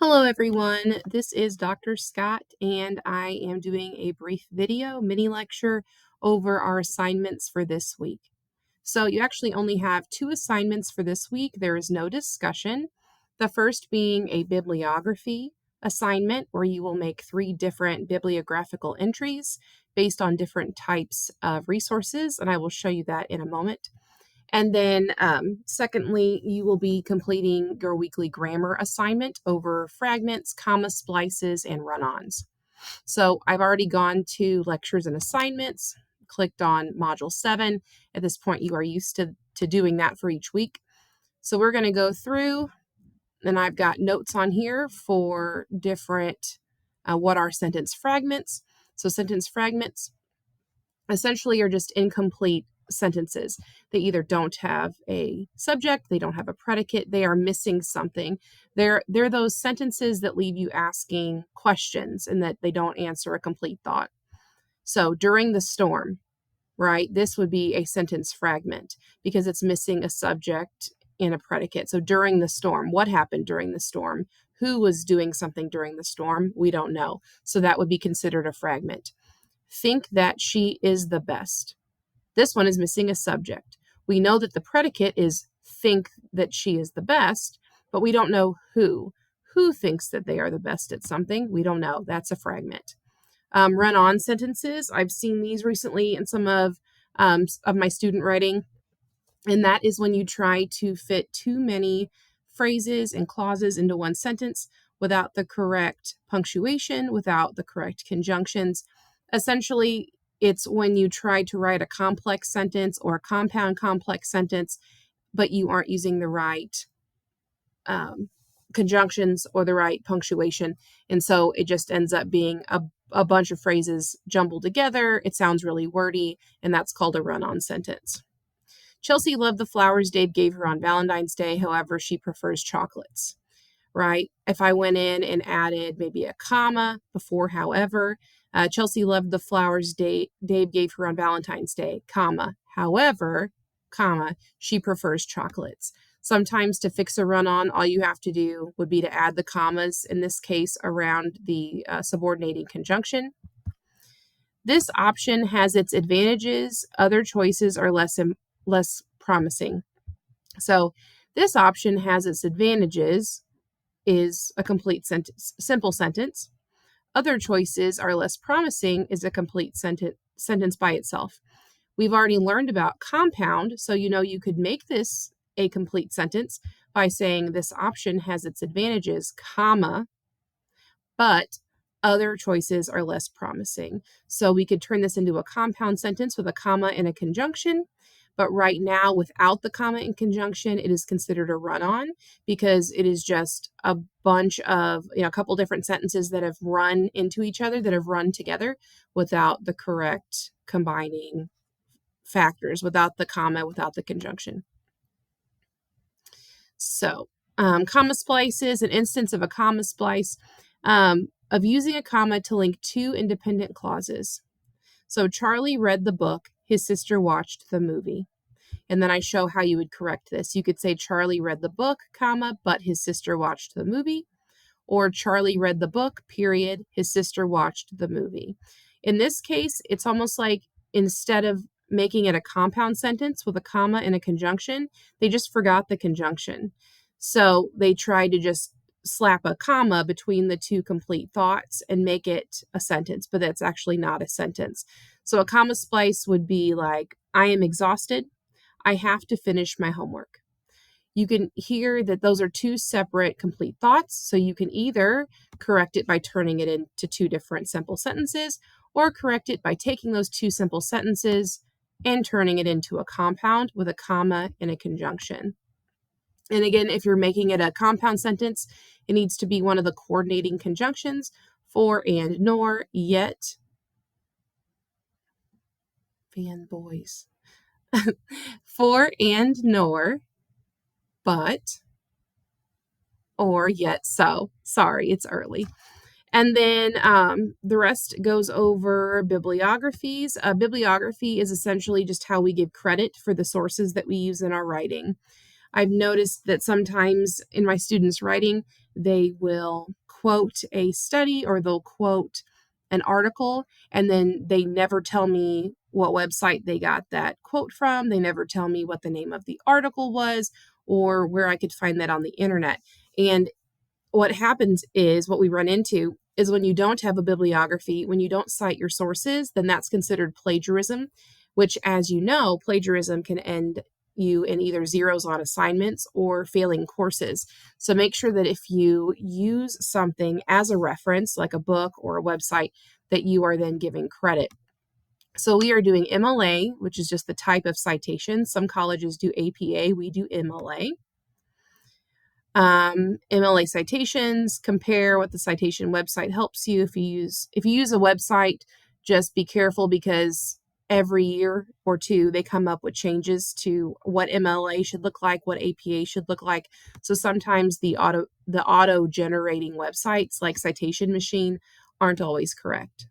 Hello everyone, this is Dr. Scott and I am doing a brief video mini lecture over our assignments for this week. So you actually only have 2 assignments for this week. There is no discussion. The first being a bibliography assignment where you will make 3 different bibliographical entries based on different types of resources, and I will show you that in a moment. And then, secondly, you will be completing your weekly grammar assignment over fragments, comma splices, and run-ons. So I've already gone to lectures and assignments, clicked on Module 7. At this point, you are used to doing that for each week. So we're going to go through, and I've got notes on here for different, what are sentence fragments. So sentence fragments essentially are just incomplete sentences. They either don't have a subject, they don't have a predicate, they are missing something. They're those sentences that leave you asking questions and that they don't answer a complete thought. So during the storm, right, this would be a sentence fragment because it's missing a subject and a predicate. So during the storm, what happened during the storm? Who was doing something during the storm? We don't know. So that would be considered a fragment. Think that she is the best. This one is missing a subject. We know that the predicate is think that she is the best, but we don't know who. Who thinks that they are the best at something? We don't know. That's a fragment. Run-on sentences. I've seen these recently in some of my student writing, and that is when you try to fit too many phrases and clauses into one sentence without the correct punctuation, without the correct conjunctions. Essentially, it's when you try to write a complex sentence or a compound complex sentence, but you aren't using the right conjunctions or the right punctuation. And so it just ends up being a bunch of phrases jumbled together. It sounds really wordy, and that's called a run-on sentence. Chelsea loved the flowers Dave gave her on Valentine's Day. However, she prefers chocolates, right? If I went in and added maybe a comma before however, Chelsea loved the flowers Dave gave her on Valentine's Day, comma, however, comma, she prefers chocolates. Sometimes to fix a run-on, all you have to do would be to add the commas, in this case, around the subordinating conjunction. This option has its advantages. Other choices are less promising. So this option has its advantages, is a complete sentence, simple sentence. Other choices are less promising is a complete sentence by itself. We've already learned about compound, so you could make this a complete sentence by saying this option has its advantages, comma, but other choices are less promising. So we could turn this into a compound sentence with a comma and a conjunction. But right now, without the comma and conjunction, it is considered a run-on because it is just a bunch of, a couple different sentences that have run into each other, that have run together without the correct combining factors, without the comma, without the conjunction. So, comma splice is an instance of a comma splice, of using a comma to link 2 independent clauses. So Charlie read the book, his sister watched the movie. And then I show how you would correct this. You could say Charlie read the book, comma, but his sister watched the movie. Or Charlie read the book, period, his sister watched the movie. In this case, it's almost like instead of making it a compound sentence with a comma and a conjunction, they just forgot the conjunction. So they tried to just slap a comma between the 2 complete thoughts and make it a sentence, but that's actually not a sentence. So a comma splice would be like, I am exhausted. I have to finish my homework. You can hear that those are 2 separate complete thoughts. So you can either correct it by turning it into 2 different simple sentences, or correct it by taking those 2 simple sentences and turning it into a compound with a comma and a conjunction. And again, if you're making it a compound sentence, it needs to be one of the coordinating conjunctions, for and nor, yet, fanboys, for and nor, but, or yet so. Sorry, it's early. And then the rest goes over bibliographies. A bibliography is essentially just how we give credit for the sources that we use in our writing. I've noticed that sometimes in my students' writing, they will quote a study or they'll quote an article, and then they never tell me what website they got that quote from. They never tell me what the name of the article was or where I could find that on the internet. And what happens is, what we run into is, when you don't have a bibliography, when you don't cite your sources, then that's considered plagiarism, which, as you know, plagiarism can end you in either zeros on assignments or failing courses. So make sure that if you use something as a reference, like a book or a website, that you are then giving credit. So we are doing MLA, which is just the type of citation. Some colleges do APA, we do MLA. MLA citations, compare what the citation website helps you. If you use a website, just be careful, because every year or two they come up with changes to what MLA should look like, what APA should look like. So sometimes the auto generating websites like Citation Machine aren't always correct.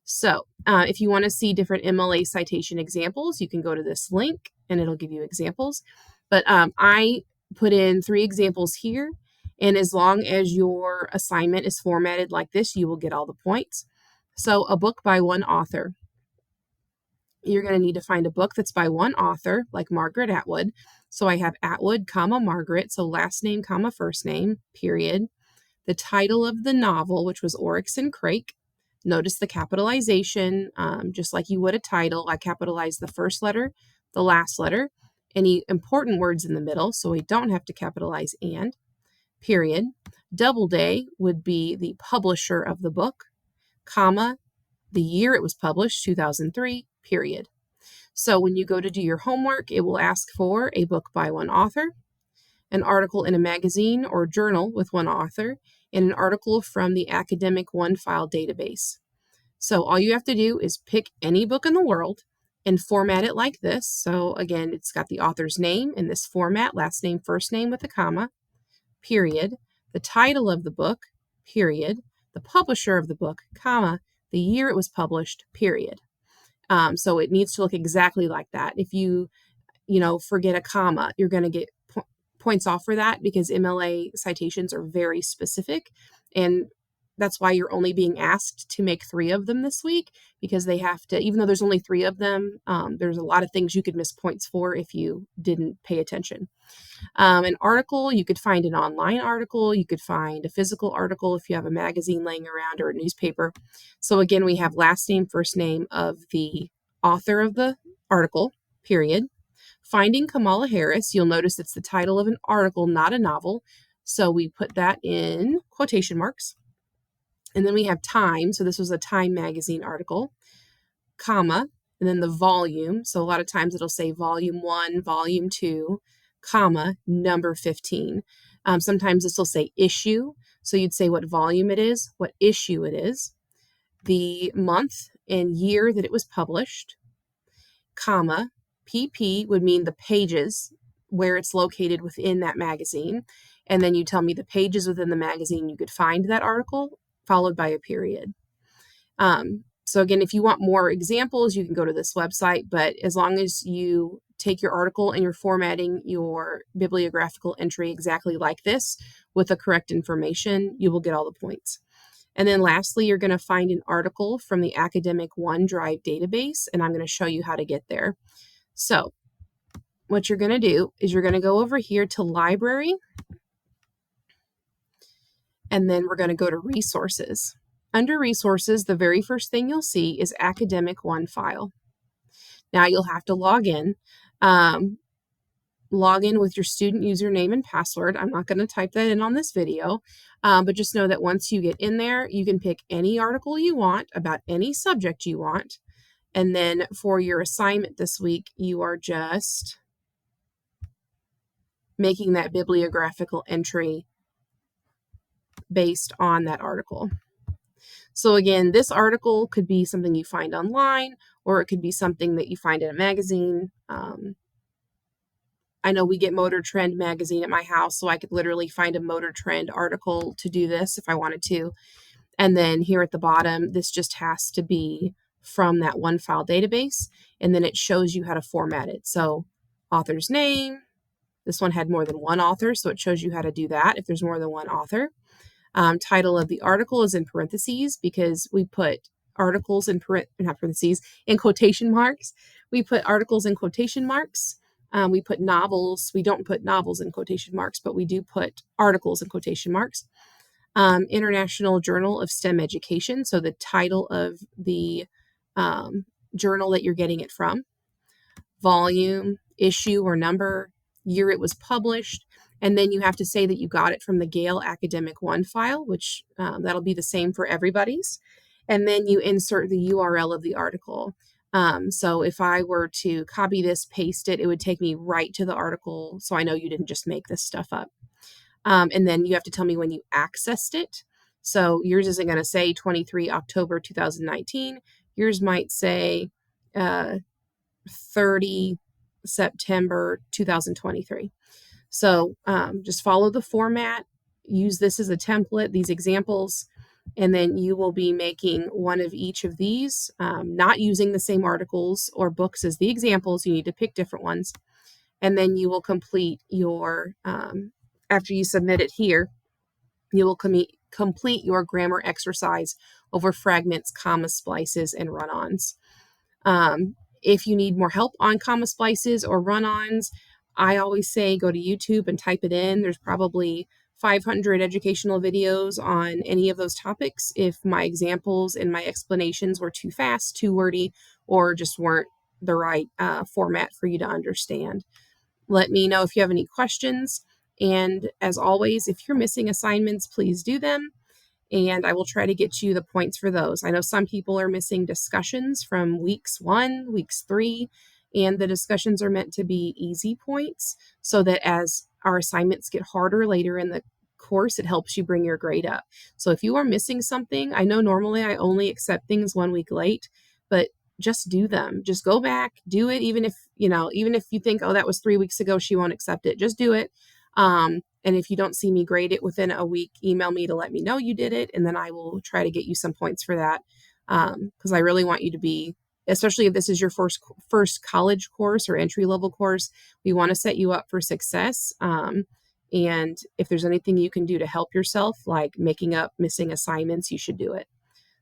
So if you want to see different MLA citation examples, you can go to this link and it'll give you examples. But I put in 3 examples here, and as long as your assignment is formatted like this, you will get all the points. So a book by one author. You're going to need to find a book that's by one author, like Margaret Atwood. So I have Atwood, comma, Margaret, so last name, comma, first name, period. The title of the novel, which was Oryx and Crake. Notice the capitalization, just like you would a title. I capitalized the first letter, the last letter, any important words in the middle, so we don't have to capitalize and, period. Doubleday would be the publisher of the book, comma, the year it was published, 2003, period. So when you go to do your homework, it will ask for a book by one author, an article in a magazine or journal with one author, and an article from the academic one-file database. So all you have to do is pick any book in the world and format it like this. So again, it's got the author's name in this format, last name, first name with a comma, period, the title of the book, period, the publisher of the book, comma, the year it was published, period. So it needs to look exactly like that. If you forget a comma, you're going to get points off for that, because MLA citations are very specific, and that's why you're only being asked to make 3 of them this week, because they have to, even though there's only 3 of them, there's a lot of things you could miss points for if you didn't pay attention. An article, you could find an online article, you could find a physical article if you have a magazine laying around or a newspaper. So again, we have last name, first name of the author of the article, period. Finding Kamala Harris, you'll notice it's the title of an article, not a novel. So we put that in quotation marks. And then we have Time. So this was a Time magazine article, comma, and then the volume. So a lot of times it'll say volume 1, volume 2, comma, number 15. Sometimes this will say issue. So you'd say what volume it is, what issue it is, the month and year that it was published, comma, PP would mean the pages where it's located within that magazine. And then you tell me the pages within the magazine you could find that article, followed by a period. So again, if you want more examples, you can go to this website, but as long as you take your article and you're formatting your bibliographical entry exactly like this with the correct information, you will get all the points. And then lastly, you're going to find an article from the academic OneDrive database, and I'm going to show you how to get there. So what you're going to do is you're going to go over here to Library, and then we're going to go to Resources. Under Resources, the very first thing you'll see is Academic OneFile. Now you'll have to log in. Log in with your student username and password. I'm not going to type that in on this video, but just know that once you get in there, you can pick any article you want about any subject you want. And then for your assignment this week, you are just making that bibliographical entry based on that article. So again, this article could be something you find online, or it could be something that you find in a magazine. I know we get Motor Trend magazine at my house, so I could literally find a Motor Trend article to do this if I wanted to. And then here at the bottom, this just has to be from that OneFile database, and then it shows you how to format it. So author's name, This one had more than one author, so it shows you how to do that if there's more than one author. Title of the article is in parentheses because we put articles in not parentheses, in quotation marks. We put articles in quotation marks. We put novels. We don't put novels in quotation marks, but we do put articles in quotation marks. International Journal of STEM Education, so the title of the journal that you're getting it from. Volume, issue or number, year it was published, and then you have to say that you got it from the Gale Academic One file, which that'll be the same for everybody's. And then you insert the URL of the article. So if I were to copy this, paste it, it would take me right to the article, so I know you didn't just make this stuff up. And then you have to tell me when you accessed it. So yours isn't going to say 23 October 2019. Yours might say 30 September 2023. So just follow the format, use this as a template, these examples, and then you will be making one of each of these, not using the same articles or books as the examples. You need to pick different ones. And then you will complete your, after you submit it here, you will complete your grammar exercise over fragments, comma splices, and run-ons. If you need more help on comma splices or run-ons, I always say go to YouTube and type it in. There's probably 500 educational videos on any of those topics. If my examples and my explanations were too fast, too wordy, or just weren't the right format for you to understand. Let me know if you have any questions. And as always, if you're missing assignments, please do them. And I will try to get you the points for those. I know some people are missing discussions from weeks 1, weeks 3, and the discussions are meant to be easy points so that as our assignments get harder later in the course, it helps you bring your grade up. So if you are missing something, I know normally I only accept things 1 week late, but just do them. Just go back, do it, even if you think, oh, that was 3 weeks ago, she won't accept it. Just do it. And if you don't see me grade it within a week, email me to let me know you did it, and then I will try to get you some points for that. Because I really want you to be, especially if this is your first college course or entry-level course, we want to set you up for success. And if there's anything you can do to help yourself, like making up missing assignments, you should do it.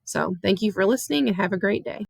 So thank you for listening and have a great day.